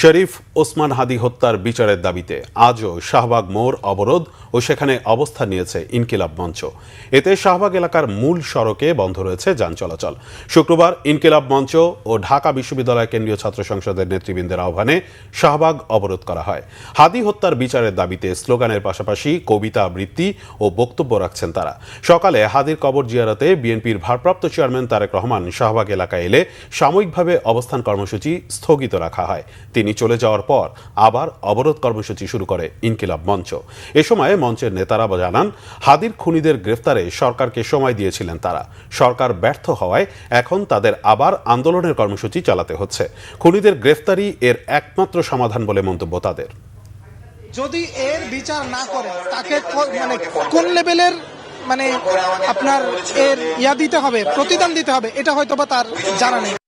শরীফ ওসমান হাদি হত্যার বিচারের দাবিতে আজও শাহবাগ মোড় অবরোধ ও সেখানে অবস্থান নিয়েছে ইনকিলাব মঞ্চ। এতে শাহবাগ এলাকার মূল সড়কে বন্ধ রয়েছে যান চলাচল। শুক্রবার ইনকিলাব মঞ্চ ও ঢাকা বিশ্ববিদ্যালয় কেন্দ্রীয় ছাত্র সংসদের নেতৃবৃন্দের আহ্বানে শাহবাগ অবরোধ করা হয়। হাদি হত্যার বিচারের দাবিতে স্লোগানের পাশাপাশি কবিতা আবৃত্তি ও বক্তব্য রাখছেন তারা। সকালে হাদির কবর জিয়ারতে বিএনপির ভারপ্রাপ্ত চেয়ারম্যান তারেক রহমান শাহবাগ এলাকায় এলে সাময়িকভাবে অবস্থান কর্মসূচি স্থগিত রাখা হয়। তিনি চলে যাওয়ার পর আবার অবরোধ কর্মসূচি শুরু করে ইনকিলাব মঞ্চ। এ সময় মঞ্চের নেতারা জানান, হাদির খুনিদের গ্রেফতারে সরকারকে সময় দিয়েছিলেন তারা। সরকার ব্যর্থ হওয়ায় এখন তাদের আবার আন্দোলনের কর্মসূচি চালাতে হচ্ছে। খুনিদের গ্রেফতারই এর একমাত্র সমাধান বলে মন্তব্য তাদের। যদি এর বিচার না করে তাকে কোন লেভেলের আপনার এর দিতে হবে, প্রতিদান দিতে হবে, এটা হয়তোবা তার জানা নেই।